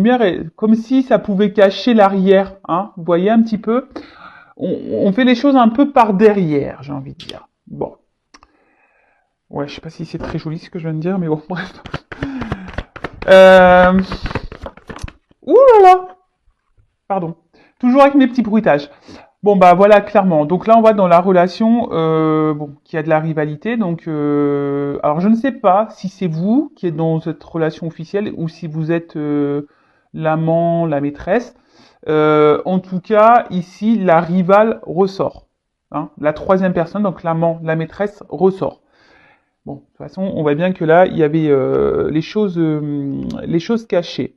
lumière est comme si ça pouvait cacher l'arrière, hein. Vous voyez un petit peu? On fait les choses un peu par derrière, j'ai envie de dire. Bon. Ouais, je sais pas si c'est très joli ce que je viens de dire, mais bon, bref. Euh... Ouh là là! Pardon. Toujours avec mes petits bruitages. Bon, bah voilà, clairement. Donc là, on va dans la relation, bon, qui a de la rivalité. Donc, alors je ne sais pas si c'est vous qui êtes dans cette relation officielle ou si vous êtes l'amant, la maîtresse. En tout cas, ici, la rivale ressort. Hein. La troisième personne, donc l'amant, la maîtresse, ressort. Bon, de toute façon, on voit bien que là, il y avait les choses cachées.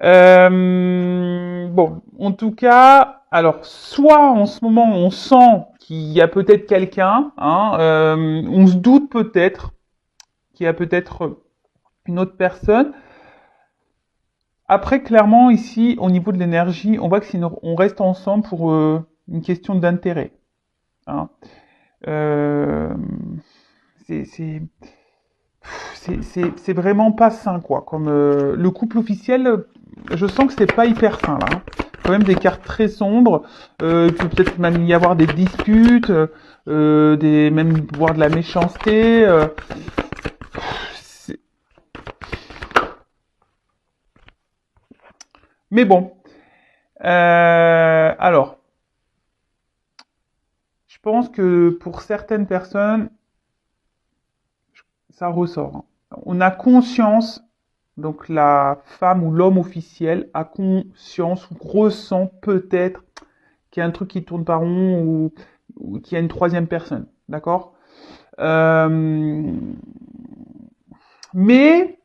Bon, en tout cas, alors, soit en ce moment, on sent qu'il y a peut-être quelqu'un, hein, on se doute peut-être qu'il y a peut-être une autre personne. Après, clairement, ici, au niveau de l'énergie, on voit que on reste ensemble pour une question d'intérêt. Hein. Euh, c'est c'est- c'est vraiment pas sain, quoi. Comme le couple officiel, je sens que c'est pas hyper sain, là. Hein. Quand même des cartes très sombres. Il peut peut-être même y avoir des disputes, même voire de la méchanceté. C'est- Mais bon. Alors, je pense que pour certaines personnes, ça ressort. Hein. On a conscience, donc la femme ou l'homme officiel a conscience ou ressent peut-être qu'il y a un truc qui tourne pas rond ou qu'il y a une troisième personne. D'accord. euh, Mais,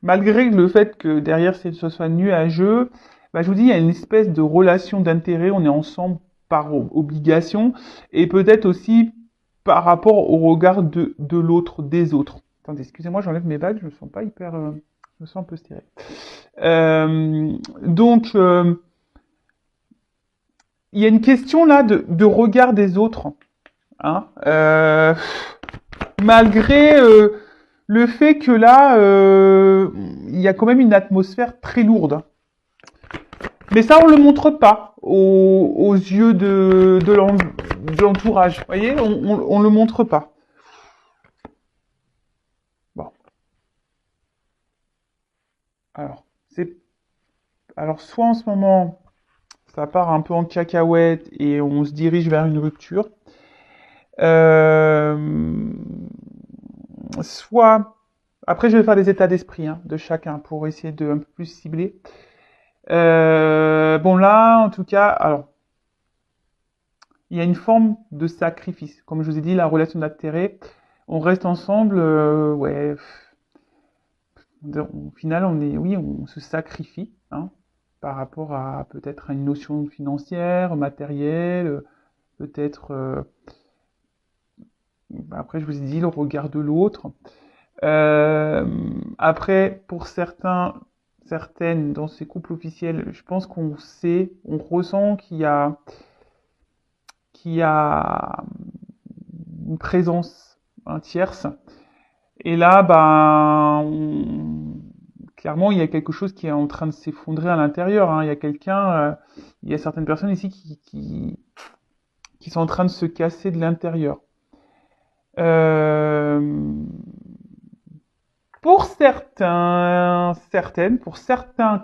malgré le fait que derrière ce soit nuageux, bah, je vous dis, il y a une espèce de relation d'intérêt, on est ensemble par obligation, et peut-être aussi par rapport au regard de l'autre, des autres. Attendez, excusez-moi, j'enlève mes bagues, je me sens pas hyper... je me sens un peu stérile. Donc, il y a une question là de regard des autres. Hein, malgré le fait que là, il y a quand même une atmosphère très lourde. Mais ça, on le montre pas aux yeux de l'entourage. Vous voyez, on le montre pas. Bon, alors, alors soit en ce moment, ça part un peu en cacahuète et on se dirige vers une rupture. Euh, Soit, après je vais faire des états d'esprit hein, de chacun pour essayer de un peu plus cibler. Bon là, en tout cas, alors il y a une forme de sacrifice. Comme je vous ai dit, la relation d'intérêt, on reste ensemble, ouais. Au final, oui, on se sacrifie hein, par rapport à peut-être à une notion financière, matérielle, peut-être. Après, je vous ai dit le regard de l'autre. Euh, Après, pour certaines, dans ces couples officiels, je pense qu'on sait, on ressent qu'il y a une présence tierce. Et là, ben, clairement, il y a quelque chose qui est en train de s'effondrer à l'intérieur. Hein. Il y a il y a certaines personnes ici qui sont en train de se casser de l'intérieur. Euh, pour certains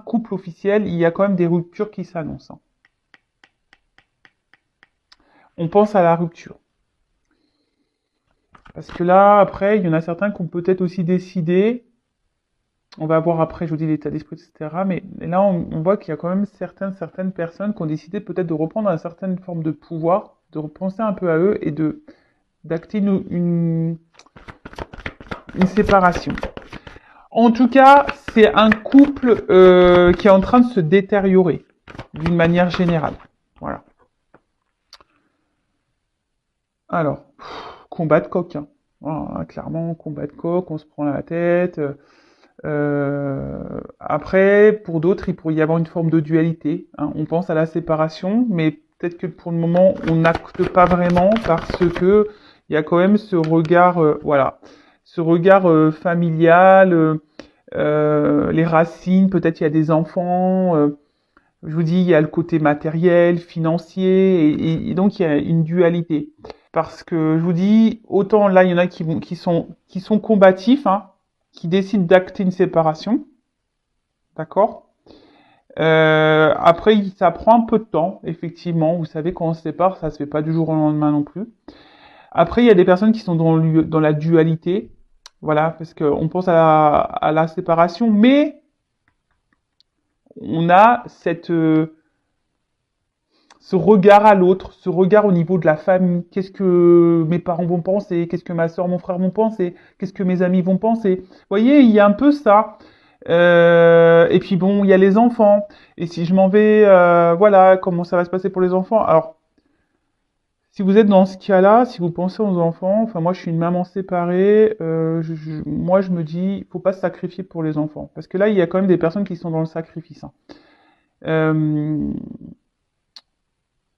couples officiels, il y a quand même des ruptures qui s'annoncent. Hein. On pense à la rupture. Parce que là, après, il y en a certains qui ont peut-être aussi décidé, on va voir après, je vous dis l'état d'esprit, etc. Mais là, on voit qu'il y a quand même certaines personnes qui ont décidé peut-être de reprendre une certaine forme de pouvoir, de repenser un peu à eux et d'acter une séparation. En tout cas, c'est un couple qui est en train de se détériorer d'une manière générale. Voilà. Alors, combat de coq. Hein. Voilà, clairement, combat de coq, on se prend la tête. Après, pour d'autres, il pourrait y avoir une forme de dualité. Hein. On pense à la séparation, mais peut-être que pour le moment, on n'acte pas vraiment parce que il y a quand même ce regard, voilà, ce regard familial. les racines, peut-être il y a des enfants. Je vous dis, il y a le côté matériel, financier, et donc il y a une dualité. Parce que je vous dis, autant là, il y en a qui sont combatifs, hein, qui décident d'acter une séparation, d'accord? Après, ça prend un peu de temps, effectivement. Vous savez, quand on se sépare, ça se fait pas du jour au lendemain non plus. Après, il y a des personnes qui sont dans la dualité, voilà, parce qu'on pense à la séparation, mais on a ce regard à l'autre, ce regard au niveau de la famille. Qu'est-ce que mes parents vont penser? Qu'est-ce que ma soeur, mon frère vont penser? Qu'est-ce que mes amis vont penser? Vous voyez, il y a un peu ça. Et puis bon, il y a les enfants. Et si je m'en vais, voilà, comment ça va se passer pour les enfants? Alors, si vous êtes dans ce cas-là, si vous pensez aux enfants, enfin moi je suis une maman séparée, moi je me dis, il faut pas se sacrifier pour les enfants. Parce que là, il y a quand même des personnes qui sont dans le sacrifice, hein. Euh,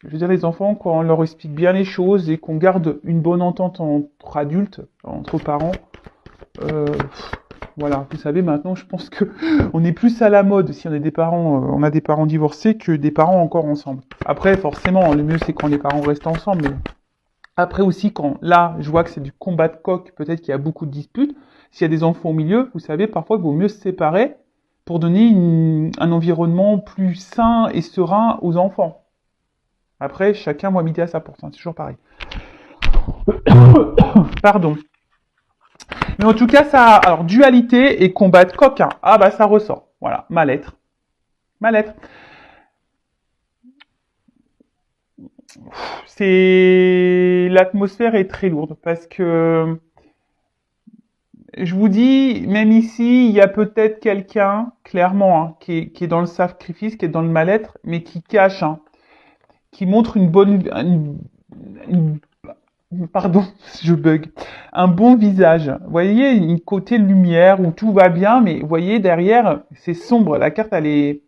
je veux dire, les enfants, quand on leur explique bien les choses et qu'on garde une bonne entente entre adultes, entre parents, euh, voilà, vous savez, maintenant, je pense que on est plus à la mode si on est des parents, on a des parents divorcés que des parents encore ensemble. Après, forcément, le mieux c'est quand les parents restent ensemble, mais après aussi, quand là, je vois que c'est du combat de coq, peut-être qu'il y a beaucoup de disputes, s'il y a des enfants au milieu, vous savez, parfois il vaut mieux se séparer pour donner un environnement plus sain et serein aux enfants. Après, chacun voit midi à sa porte, hein, c'est toujours pareil. Pardon. Mais en tout cas, ça, alors dualité et combat de coq, hein. Ah bah ça ressort. Voilà, mal-être. Mal-être. L'atmosphère est très lourde parce que je vous dis, même ici, il y a peut-être quelqu'un, clairement, hein, qui est dans le sacrifice, qui est dans le mal-être, mais qui cache, hein, qui montre une- pardon, je bug, un bon visage. Vous voyez, une côté lumière où tout va bien, mais vous voyez, derrière, c'est sombre. La carte, elle est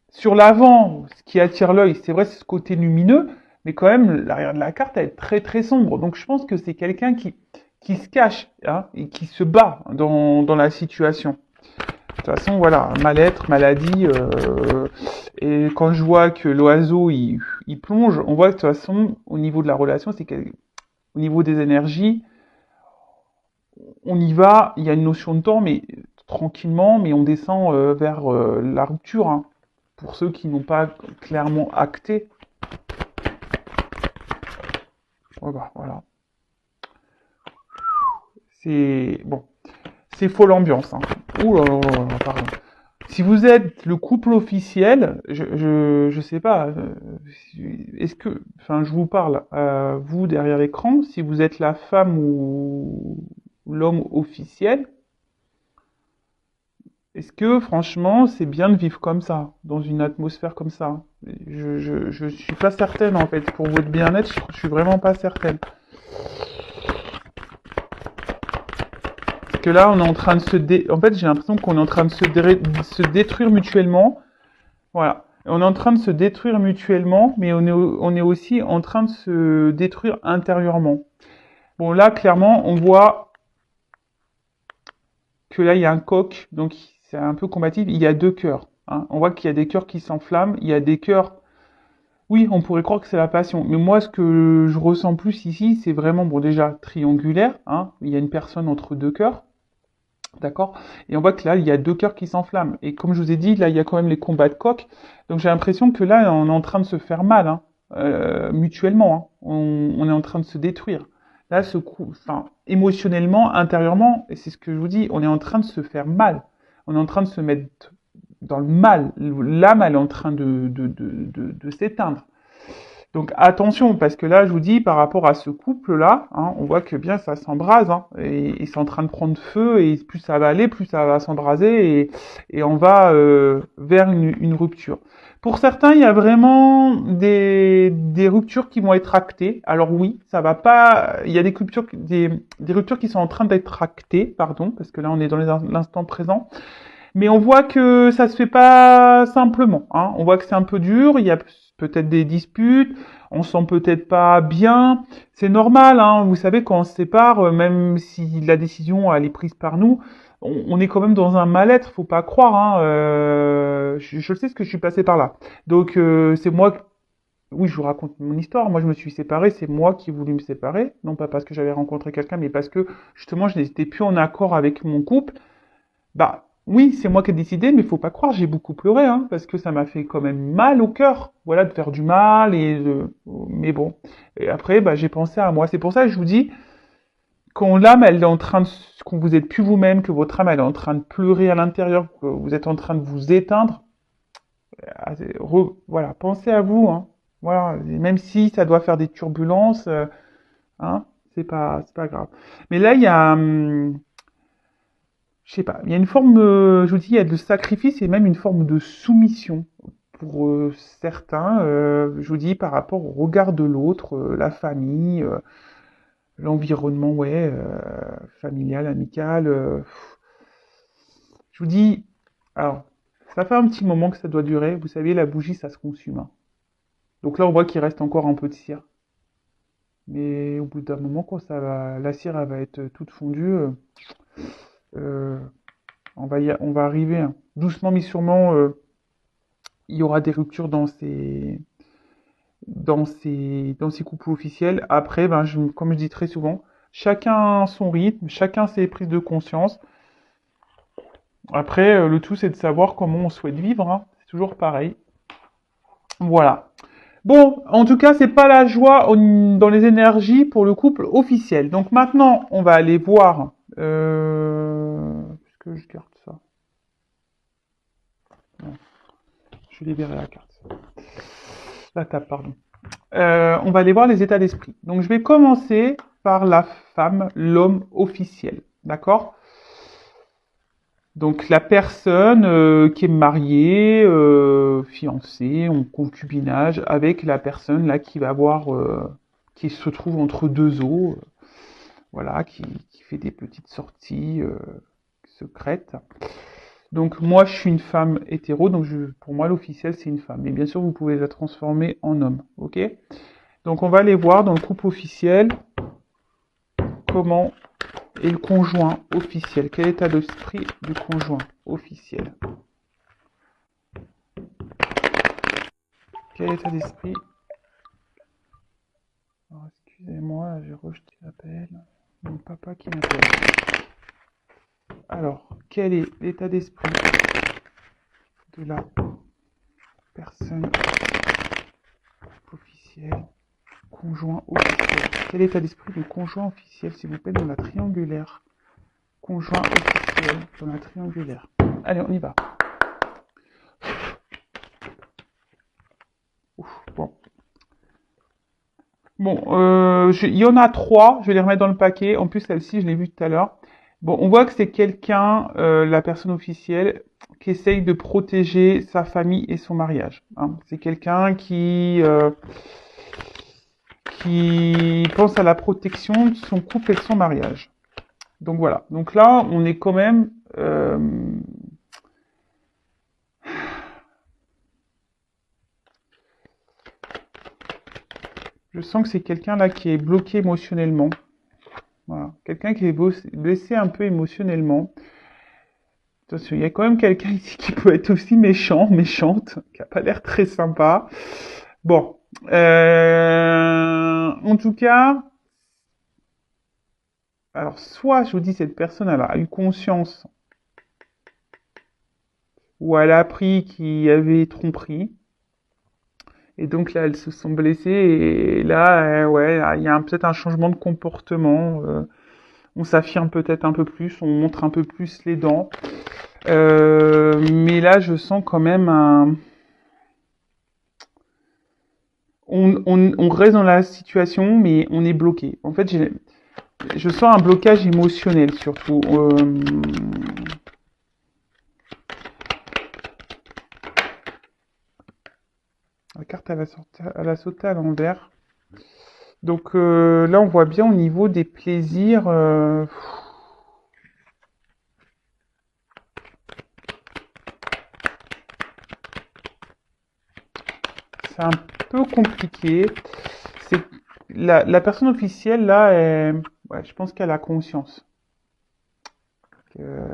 sur l'avant, ce qui attire l'œil. C'est vrai, c'est ce côté lumineux, mais quand même, l'arrière de la carte, elle est très, très sombre. Donc, je pense que c'est quelqu'un qui se cache, hein, et qui se bat dans la situation. De toute façon, voilà, mal-être, maladie, et quand je vois que l'oiseau, il plonge, on voit que de toute façon, au niveau de la relation, au niveau des énergies, on y va, il y a une notion de temps, mais tranquillement, mais on descend vers la rupture, hein, pour ceux qui n'ont pas clairement acté. Voilà. C'est bon, c'est folle ambiance, hein. Ouh là là là là, pardon. Si vous êtes le couple officiel, je sais pas, est-ce que, enfin, je vous parle, vous derrière l'écran, si vous êtes la femme ou l'homme officiel, est-ce que franchement c'est bien de vivre comme ça, dans une atmosphère comme ça? Je suis pas certaine en fait, pour votre bien-être, je suis vraiment pas certaine. Parce que là, on est en train de en fait, j'ai l'impression qu'on est en train de se détruire mutuellement. Voilà. On est en train de se détruire mutuellement, mais on est aussi en train de se détruire intérieurement. Bon, là, clairement, on voit que là, il y a un coq, donc c'est un peu combatif. Il y a deux cœurs, hein. On voit qu'il y a des cœurs qui s'enflamment, il y a des cœurs. Oui, on pourrait croire que c'est la passion, mais moi, ce que je ressens plus ici, c'est vraiment, bon, déjà triangulaire, hein. Il y a une personne entre deux cœurs. D'accord? Et on voit que là, il y a deux cœurs qui s'enflamment. Et comme je vous ai dit, là, il y a quand même les combats de coq. Donc j'ai l'impression que là, on est en train de se faire mal, hein, mutuellement, hein. On est en train de se détruire. Là, enfin, émotionnellement, intérieurement, et c'est ce que je vous dis, on est en train de se faire mal. On est en train de se mettre dans le mal. L'âme, elle est en train de s'éteindre. Donc attention, parce que là, je vous dis, par rapport à ce couple-là, hein, on voit que bien ça s'embrase, hein, et c'est en train de prendre feu, et plus ça va aller, plus ça va s'embraser, et on va vers une rupture. Pour certains, il y a vraiment des ruptures qui vont être actées. Alors oui, ça va pas. Il y a des ruptures qui sont en train d'être actées, pardon, parce que là on est dans l'instant présent. Mais on voit que ça se fait pas simplement, hein. On voit que c'est un peu dur, il y a peut-être des disputes, on se sent peut-être pas bien. C'est normal, hein. Vous savez, quand on se sépare, même si la décision elle est prise par nous, on est quand même dans un mal-être, faut pas croire, hein. Je sais ce que je suis passé par là. Donc c'est moi, oui, je vous raconte mon histoire. Moi, je me suis séparé, c'est moi qui ai voulu me séparer, non pas parce que j'avais rencontré quelqu'un, mais parce que justement, je n'étais plus en accord avec mon couple. Bah oui, c'est moi qui ai décidé, mais faut pas croire, j'ai beaucoup pleuré, hein, parce que ça m'a fait quand même mal au cœur, voilà, de faire du mal mais bon. Et après, bah j'ai pensé à moi. C'est pour ça que je vous dis, quand l'âme, elle est en train de, quand vous êtes plus vous-même, que votre âme, elle est en train de pleurer à l'intérieur, que vous êtes en train de vous éteindre, voilà, pensez à vous, hein. Voilà, et même si ça doit faire des turbulences, hein, c'est pas grave. Mais là, il y a, je sais pas, il y a une forme, je vous dis, il y a de sacrifice et même une forme de soumission pour certains, je vous dis, par rapport au regard de l'autre, la famille, l'environnement, ouais, familial, amical. Je vous dis, alors, ça fait un petit moment que ça doit durer. Vous savez, la bougie, ça se consume, hein. Donc là, on voit qu'il reste encore un peu de cire. Mais au bout d'un moment, quand la cire elle va être toute fondue, euh, on va arriver, hein. Doucement mais sûrement, il y aura des ruptures dans ces couples officiels. Après, ben, comme je dis très souvent, chacun son rythme, chacun ses prises de conscience. Après, le tout, c'est de savoir comment on souhaite vivre, hein. C'est toujours pareil. Voilà. Bon, en tout cas, c'est pas la joie dans les énergies pour le couple officiel. Donc maintenant, on va aller voir. Est-ce que je garde ça? Non, je vais libérer la carte. La table, pardon. On va aller voir les états d'esprit. Donc je vais commencer par la femme, l'homme officiel. D'accord? Donc la personne qui est mariée, fiancée, en concubinage, avec la personne là qui va avoir, qui se trouve entre deux eaux, voilà, qui fait des petites sorties secrètes. Donc moi je suis une femme hétéro, donc pour moi l'officiel c'est une femme. Mais bien sûr vous pouvez la transformer en homme, ok? Donc on va aller voir dans le couple officiel comment est le conjoint officiel. Quel état d'esprit du conjoint officiel? Quel état d'esprit? Alors, excusez-moi, j'ai rejeté l'appel. Mon papa qui m'appelle. Alors, quel est l'état d'esprit de la personne officielle, conjoint officiel? Quel état d'esprit du conjoint officiel, s'il vous plaît, dans la triangulaire? Conjoint officiel dans la triangulaire. Allez, on y va. Ouf, bon. Bon, il y en a trois, je vais les remettre dans le paquet. En plus, celle-ci, je l'ai vue tout à l'heure. Bon, on voit que c'est quelqu'un, la personne officielle, qui essaye de protéger sa famille et son mariage, hein. C'est quelqu'un qui pense à la protection de son couple et de son mariage. Donc voilà. Donc là, on est quand même... je sens que c'est quelqu'un là qui est bloqué émotionnellement. Voilà. Quelqu'un qui est blessé un peu émotionnellement. Attention, il y a quand même quelqu'un ici qui peut être aussi méchant, méchante, qui a pas l'air très sympa. Bon. En tout cas, alors soit je vous dis cette personne elle a eu conscience ou elle a appris qu'il y avait tromperie et donc là elles se sont blessées et là ouais il y a peut-être un changement de comportement. On s'affirme peut-être un peu plus, on montre un peu plus les dents. Mais là, je sens quand même un... On reste dans la situation, mais on est bloqué. En fait, je sens un blocage émotionnel surtout. La carte, elle a sauté à l'envers. Donc là, on voit bien au niveau des plaisirs... c'est un peu compliqué. C'est la personne officielle, là, ouais, je pense qu'elle a conscience.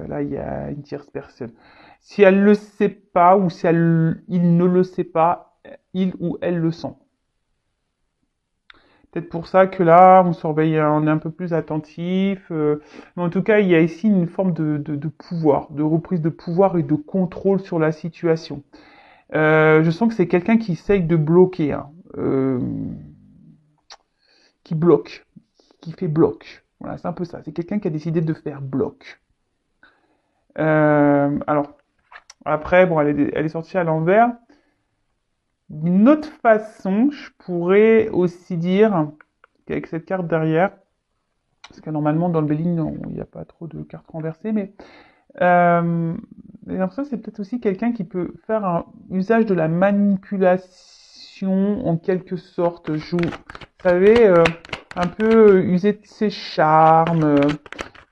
là, il y a une tierce personne. Si elle le sait pas ou si il ne le sait pas, il ou elle le sent. Peut-être pour ça que là, on surveille, on est un peu plus attentif. Mais en tout cas, il y a ici une forme de pouvoir, de reprise de pouvoir et de contrôle sur la situation. Je sens que c'est quelqu'un qui essaye de bloquer, hein, qui bloque, qui fait bloc. Voilà, c'est un peu ça. C'est quelqu'un qui a décidé de faire bloc. Alors, après, bon, elle est sortie à l'envers. D'une autre façon, je pourrais aussi dire qu'avec cette carte derrière, parce que normalement dans le Béline, il n'y a pas trop de cartes renversées, mais j'ai l'impression que c'est peut-être aussi quelqu'un qui peut faire un usage de la manipulation en quelque sorte. Vous savez, un peu user de ses charmes,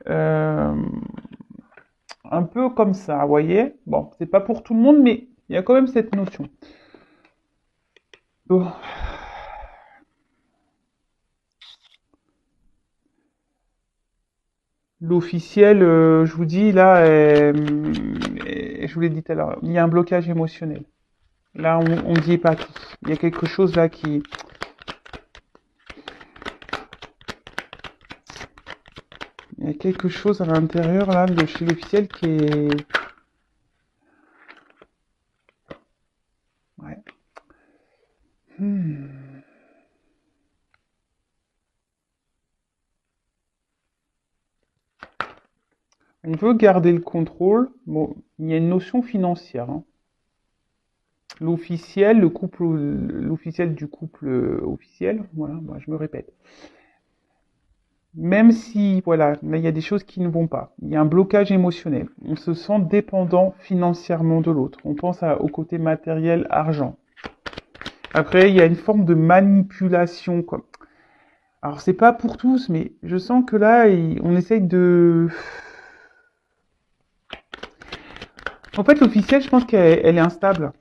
euh, un peu comme ça, vous voyez. Bon, c'est pas pour tout le monde, mais il y a quand même cette notion. Bon. L'officiel, je vous dis, là, je vous l'ai dit tout à l'heure, il y a un blocage émotionnel. Là, on dit pas tout. Il y a quelque chose là qui... Il y a quelque chose à l'intérieur là de chez l'officiel qui est... Ouais. On veut garder le contrôle. Bon, il y a une notion financière, hein. L'officiel, l'officiel du couple officiel, voilà, moi je me répète. Même si, voilà, là, il y a des choses qui ne vont pas. Il y a un blocage émotionnel. On se sent dépendant financièrement de l'autre. On pense au côté matériel, argent. Après, il y a une forme de manipulation, quoi. Alors, c'est pas pour tous, mais je sens que là, on essaye de... En fait, l'officiel, je pense qu'elle est instable.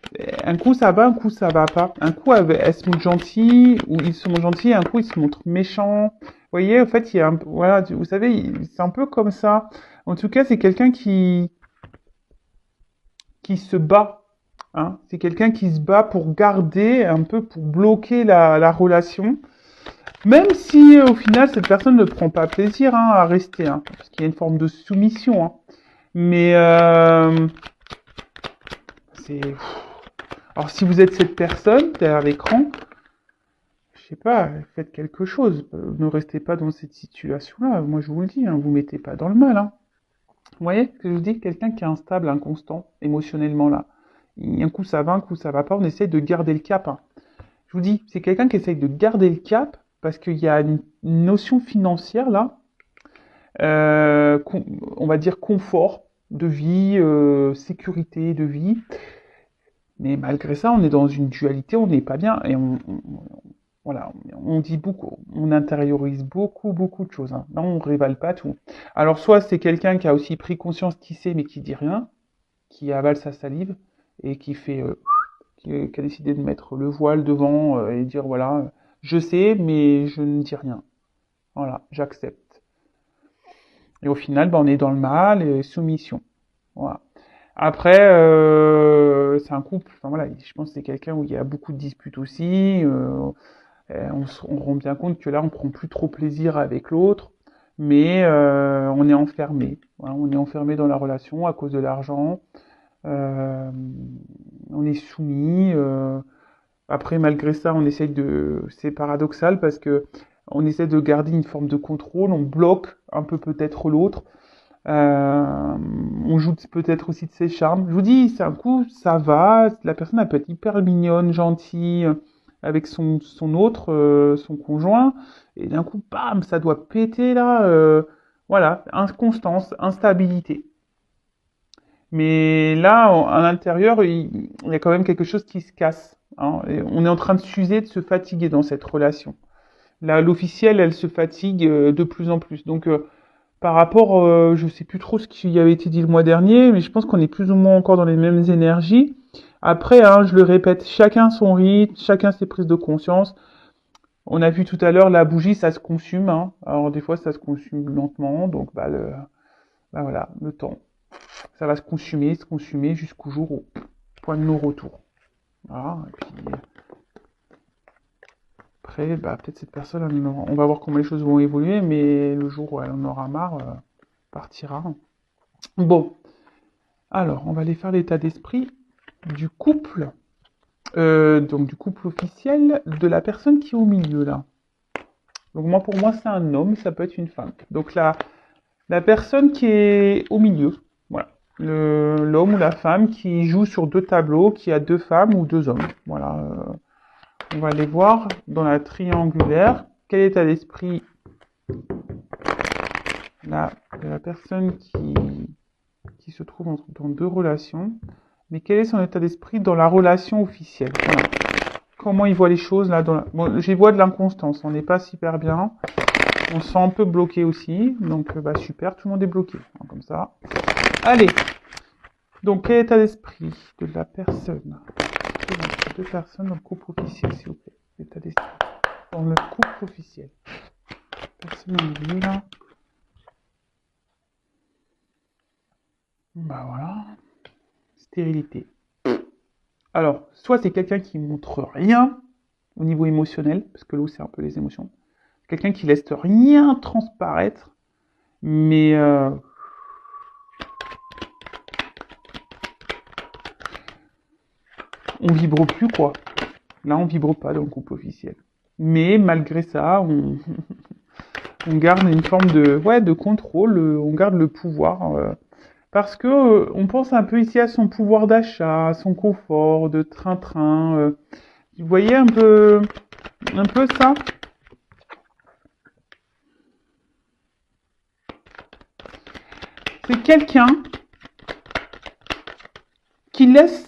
Un coup, ça va, un coup, ça va pas. Un coup, elle se montre gentille, ou ils se montrent gentils, un coup, ils se montrent méchants. Vous voyez, en fait, il y a un... Voilà, vous savez, c'est un peu comme ça. En tout cas, c'est quelqu'un qui se bat. Hein. C'est quelqu'un qui se bat pour garder, un peu pour bloquer la relation. Même si, au final, cette personne ne prend pas plaisir hein, à rester. Hein, parce qu'il y a une forme de soumission. Hein. Mais... c'est... Alors, si vous êtes cette personne derrière l'écran, je sais pas, faites quelque chose. Ne restez pas dans cette situation-là. Moi, je vous le dis, hein, vous mettez pas dans le mal. Hein. Vous voyez ce que je vous dis? Quelqu'un qui est instable, inconstant, émotionnellement là. Un coup ça va, un coup ça va pas. On essaie de garder le cap. Hein. Je vous dis, c'est quelqu'un qui essaye de garder le cap parce qu'il y a une notion financière là. On va dire confort de vie, sécurité de vie. Mais malgré ça, on est dans une dualité, on n'est pas bien et voilà, on dit beaucoup, on intériorise beaucoup, beaucoup de choses. Hein. Là, on révèle pas tout. Alors, soit c'est quelqu'un qui a aussi pris conscience qu'il sait mais qui dit rien, qui avale sa salive et qui fait, qui a décidé de mettre le voile devant et dire voilà, je sais mais je ne dis rien. Voilà, j'accepte. Et au final, ben, on est dans le mal et soumission. Voilà. Après, c'est un couple. Enfin voilà, je pense que c'est quelqu'un où il y a beaucoup de disputes aussi. On rend bien compte que là, on prend plus trop plaisir avec l'autre, mais on est enfermé. Voilà, on est enfermé dans la relation à cause de l'argent. Euh, on est soumis. Après, malgré ça, on essaye de. C'est paradoxal parce que on essaie de garder une forme de contrôle. On bloque un peu peut-être l'autre. On joue peut-être aussi de ses charmes. Je vous dis, c'est un coup, ça va. La personne elle peut être hyper mignonne, gentille, avec son autre, son conjoint. Et d'un coup, bam, ça doit péter là. Voilà, inconstance, instabilité. Mais là, à l'intérieur, il y a quand même quelque chose qui se casse. Hein, et on est en train de s'user, de se fatiguer dans cette relation. Là, l'officielle, elle se fatigue de plus en plus. Donc, par rapport, je sais plus trop ce qui avait été dit le mois dernier, mais je pense qu'on est plus ou moins encore dans les mêmes énergies. Après, hein, je le répète, chacun son rythme, chacun ses prises de conscience. On a vu tout à l'heure la bougie, ça se consume. Hein. Alors des fois, ça se consume lentement, donc bah ben voilà, le temps. Ça va se consumer jusqu'au jour où point de non-retour. Voilà, et puis après, bah, peut-être cette personne, on va voir comment les choses vont évoluer, mais le jour où elle en aura marre, partira. Bon, alors, on va aller faire l'état d'esprit du couple, donc du couple officiel de la personne qui est au milieu là. Donc moi, pour moi, c'est un homme, ça peut être une femme. Donc la personne qui est au milieu, voilà. L'homme ou la femme qui joue sur deux tableaux, qui a deux femmes ou deux hommes. Voilà. On va aller voir dans la triangulaire quel est l'état d'esprit de la personne qui se trouve dans deux relations, mais quel est son état d'esprit dans la relation officielle. Voilà. Comment il voit les choses là Bon, j'y vois de l'inconstance, on n'est pas super bien. On se sent un peu bloqué aussi, donc bah super, tout le monde est bloqué, hein, comme ça. Allez, donc quel état d'esprit de la personne, deux personnes dans le couple officiel, s'il vous plaît. État d'esprit dans le couple officiel. Personne en milieu là. Bah voilà. Stérilité. Alors, soit c'est quelqu'un qui montre rien au niveau émotionnel, parce que l'eau c'est un peu les émotions. Quelqu'un qui laisse rien transparaître, mais on vibre plus quoi. Là on vibre pas dans le couple officiel. Mais malgré ça, on garde une forme de contrôle, on garde le pouvoir. Parce que on pense un peu ici à son pouvoir d'achat, à son confort, de train-train. Vous voyez un peu ça? C'est quelqu'un qui laisse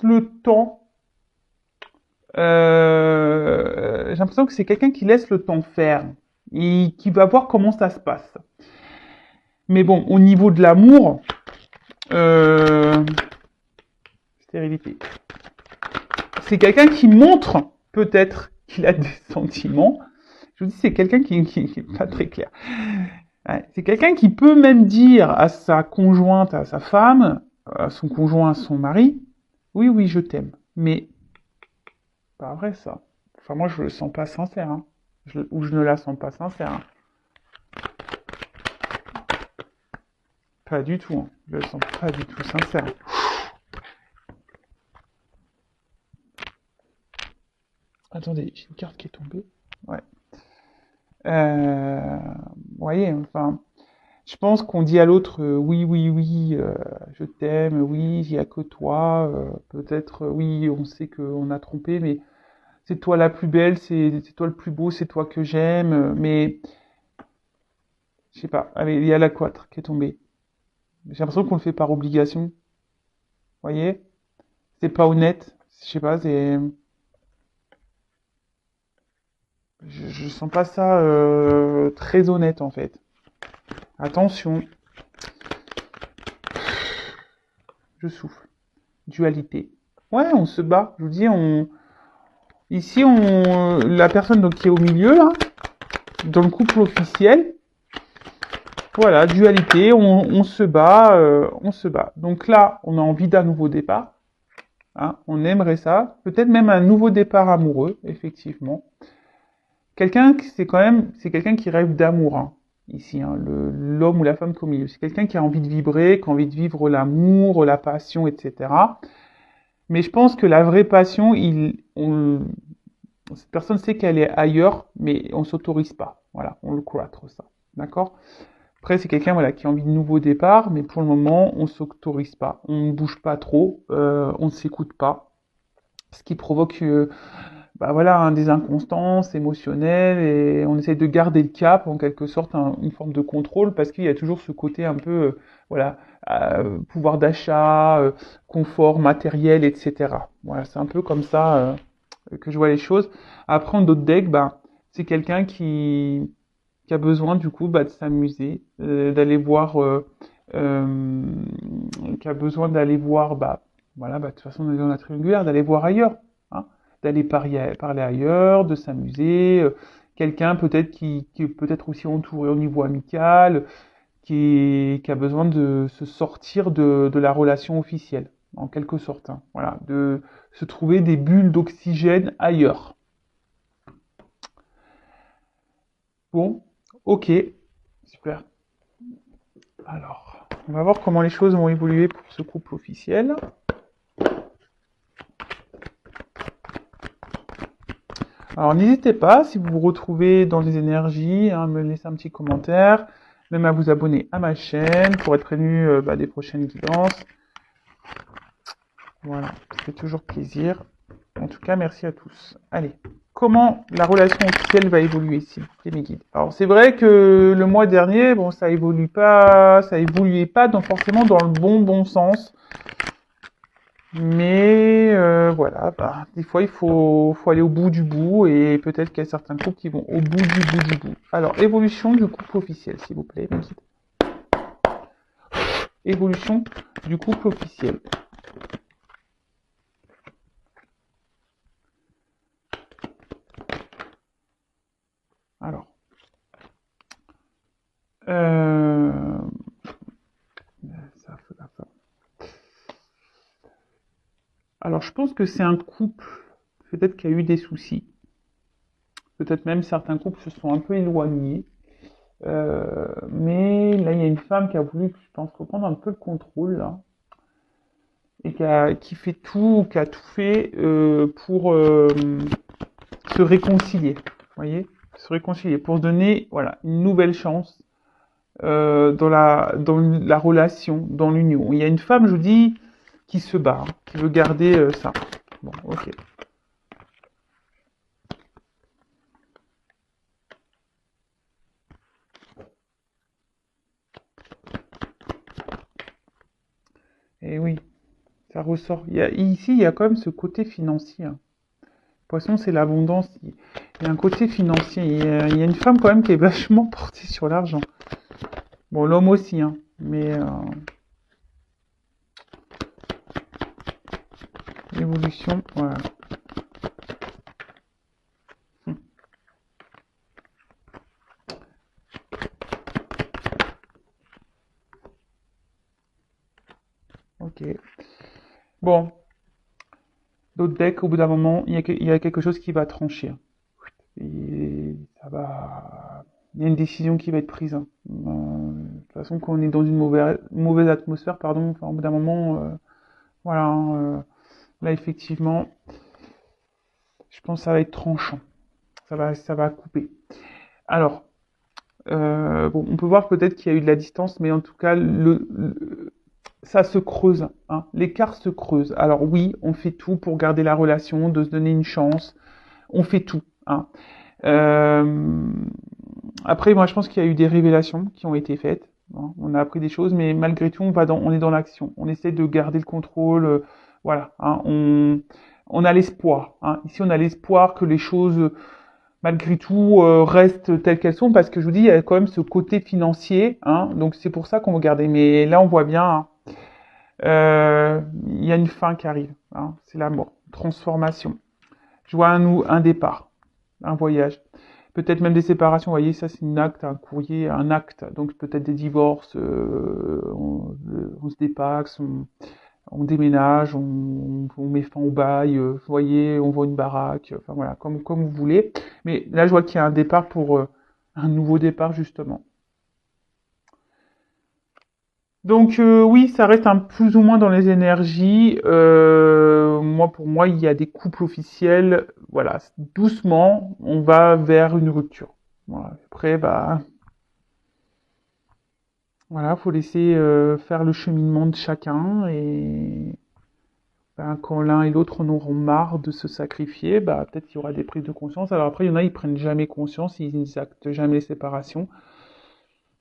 le temps. J'ai l'impression que c'est quelqu'un qui laisse le temps faire et qui va voir comment ça se passe. Mais bon, au niveau de l'amour, stérilité. C'est quelqu'un qui montre peut-être qu'il a des sentiments. Je vous dis, c'est quelqu'un qui est pas très clair. Ouais, c'est quelqu'un qui peut même dire à sa conjointe, à sa femme, à son conjoint, à son mari, oui, oui, je t'aime. Mais pas vrai ça. Enfin, moi, je le sens pas sincère. Hein. Ou je ne la sens pas sincère. Hein. Pas du tout. Hein. Je le sens pas du tout sincère. Attendez, j'ai une carte qui est tombée. Ouais. Vous voyez, enfin, je pense qu'on dit à l'autre oui, oui, oui, je t'aime, oui, il n'y a que toi. Peut-être, oui, on sait qu'on a trompé, mais c'est toi la plus belle, c'est toi le plus beau, c'est toi que j'aime. Mais je sais pas. Allez, il y a la 4 qui est tombée. J'ai l'impression qu'on le fait par obligation. Vous voyez? C'est pas honnête. Je sais pas, c'est. Je sens pas ça très honnête en fait. Attention, je souffle. Dualité. Ouais, on se bat. Je vous dis, ici, la personne donc, qui est au milieu là, dans le couple officiel, voilà, dualité, on se bat, on se bat. Donc là, on a envie d'un nouveau départ. Hein, on aimerait ça. Peut-être même un nouveau départ amoureux, effectivement. C'est quelqu'un qui rêve d'amour, hein, ici, hein, l'homme ou la femme qui est au milieu. C'est quelqu'un qui a envie de vibrer, qui a envie de vivre l'amour, la passion, etc. Mais je pense que la vraie passion, cette personne sait qu'elle est ailleurs, mais on s'autorise pas. Voilà, on le cloître ça. D'accord? Après, c'est quelqu'un voilà, qui a envie de nouveau départ, mais pour le moment, on s'autorise pas. On ne bouge pas trop, on ne s'écoute pas. Ce qui provoque bah voilà, hein, des inconstances émotionnelles et on essaie de garder le cap, en quelque sorte, une forme de contrôle, parce qu'il y a toujours ce côté un peu, voilà, pouvoir d'achat, confort matériel, etc. Voilà, c'est un peu comme ça que je vois les choses. Après, en d'autres decks, bah, c'est quelqu'un qui a besoin du coup bah, de s'amuser, d'aller voir, euh, qui a besoin d'aller voir, bah, voilà, bah, de toute façon, on est dans la triangulaire, d'aller voir ailleurs, hein, d'aller parler ailleurs, de s'amuser. quelqu'un peut-être qui est peut-être aussi entouré au niveau amical, qui a besoin de se sortir de la relation officielle, en quelque sorte. Hein. Voilà, de se trouver des bulles d'oxygène ailleurs. Bon, ok, super. Alors, on va voir comment les choses vont évoluer pour ce couple officiel. Alors, n'hésitez pas, si vous vous retrouvez dans les énergies, à me laisser un petit commentaire, même à vous abonner à ma chaîne pour être prévenu des prochaines guidances. Voilà, ça fait toujours plaisir. En tout cas, merci à tous. Allez, comment la relation officielle va évoluer, s'il vous plaît, mes guides? Alors, c'est vrai que le mois dernier, bon, ça évoluait pas forcément dans le bon sens. Mais voilà, des fois il faut aller au bout du bout et peut-être qu'il y a certains couples qui vont au bout du bout du bout. Alors, évolution du couple officiel, s'il vous plaît, mes guides. Évolution du couple officiel. Alors, ça. Alors, je pense que c'est un couple, peut-être qui a eu des soucis. Peut-être même certains couples se sont un peu éloignés. Mais là, il y a une femme qui a voulu, je pense, reprendre un peu le contrôle, là, et qui fait tout, qui a tout fait pour se réconcilier. Vous voyez, se réconcilier, pour se donner, voilà, une nouvelle chance dans la relation, dans l'union. Il y a une femme, je vous dis, qui se bat, hein, qui veut garder ça. Bon, ok. Et oui, ça ressort. Ici, il y a quand même ce côté financier. Hein. Poisson, c'est l'abondance. Il y a un côté financier. Il y a une femme quand même qui est vachement portée sur l'argent. Bon, l'homme aussi, hein. Mais l'évolution, voilà. Ok. Bon, d'autres decks, au bout d'un moment, il y a quelque chose qui va trancher. Et ça va. Il y a une décision qui va être prise. Hein. De toute façon, quand on est dans une mauvaise atmosphère, pardon, enfin, au bout d'un moment, voilà. Hein, là, effectivement, je pense que ça va être tranchant. Ça va couper. Alors, bon, on peut voir peut-être qu'il y a eu de la distance, mais en tout cas, ça se creuse. Hein. L'écart se creuse. Alors oui, on fait tout pour garder la relation, de se donner une chance. On fait tout. Hein. Euh, Après, moi, je pense qu'il y a eu des révélations qui ont été faites. Hein. On a appris des choses, mais malgré tout, on est dans l'action. On essaie de garder le contrôle. Voilà. Hein. On a l'espoir. Hein. Ici, on a l'espoir que les choses, malgré tout, restent telles qu'elles sont, parce que je vous dis, il y a quand même ce côté financier. Hein. Donc, c'est pour ça qu'on va garder. Mais là, on voit bien, hein, il y a une fin qui arrive. Hein. C'est la mort. Transformation. Je vois un départ, un voyage. Peut-être même des séparations, vous voyez, ça c'est un acte, un courrier, un acte. Donc peut-être des divorces, on se dépaxe, on déménage, on met fin au bail, vous voyez, on vend une baraque, enfin voilà, comme vous voulez. Mais là je vois qu'il y a un départ pour un nouveau départ justement. Donc oui, ça reste un plus ou moins dans les énergies. Pour moi, il y a des couples officiels. Voilà, doucement, on va vers une rupture. Voilà. Après, voilà, faut laisser faire le cheminement de chacun et quand l'un et l'autre en auront marre de se sacrifier, peut-être qu'il y aura des prises de conscience. Alors après, il y en a, ils prennent jamais conscience, ils actent jamais les séparations.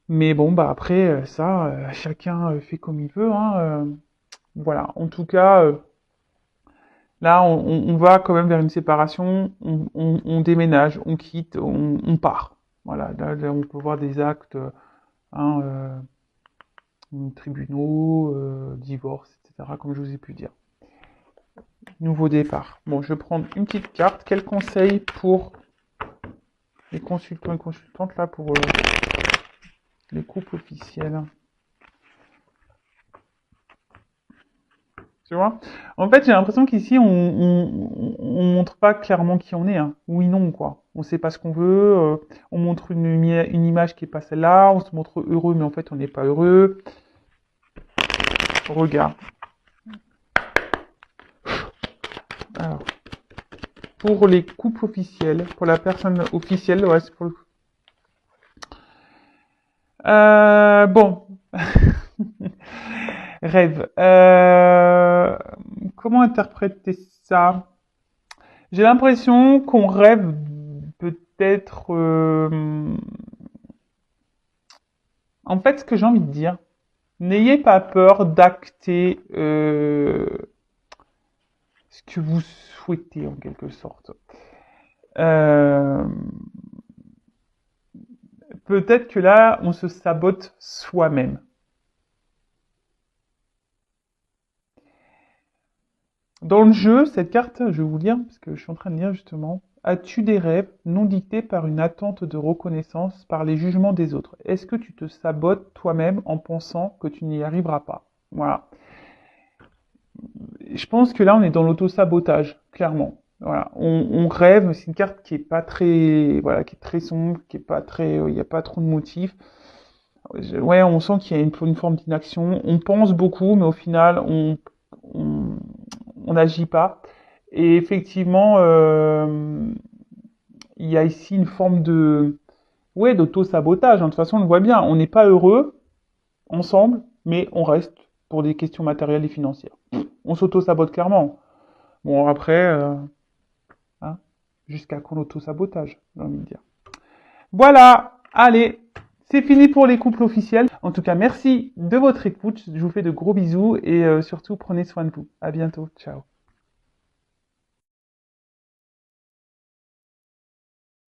Mais bon, après, ça, chacun fait comme il veut. Hein, voilà. En tout cas, là, on va quand même vers une séparation. On déménage, on quitte, on part. Voilà. Là, on peut voir des actes, hein, tribunaux, divorce, etc. Comme je vous ai pu dire. Nouveau départ. Bon, je vais prendre une petite carte. Quel conseil pour les consultants et consultantes là pour les couples officiels. Tu vois? En fait, j'ai l'impression qu'ici, on montre pas clairement qui on est, hein. Oui, non, quoi. On sait pas ce qu'on veut, on montre une image qui est pas celle-là, on se montre heureux, mais en fait, on n'est pas heureux. Regarde. Alors, pour les couples officiels, pour la personne officielle, ouais, c'est pour le... Bon. Rêve. Comment interpréter ça? J'ai l'impression qu'on rêve peut-être... En fait, ce que j'ai envie de dire, n'ayez pas peur d'acter ce que vous souhaitez en quelque sorte. Euh, Peut-être que là, on se sabote soi-même. Dans le jeu, cette carte, je vais vous lire, parce que je suis en train de lire justement. As-tu des rêves non dictés par une attente de reconnaissance, par les jugements des autres? Est-ce que tu te sabotes toi-même en pensant que tu n'y arriveras pas? Voilà. Je pense que là, on est dans l'auto-sabotage, clairement. Voilà. On rêve, c'est une carte qui est pas très, voilà, qui est très sombre, qui est pas très, il n'y a pas trop de motifs. Ouais, on sent qu'il y a une forme d'inaction. On pense beaucoup, mais au final, on on n'agit pas. Et effectivement, il y a ici une forme de, ouais, d'auto-sabotage, hein. De toute façon, on le voit bien. On n'est pas heureux ensemble, mais on reste pour des questions matérielles et financières. On s'auto-sabote clairement. Bon, après, hein, jusqu'à quand l'auto-sabotage, j'ai envie de dire. Voilà, allez, c'est fini pour les couples officiels. En tout cas, merci de votre écoute. Je vous fais de gros bisous et surtout, prenez soin de vous. À bientôt. Ciao.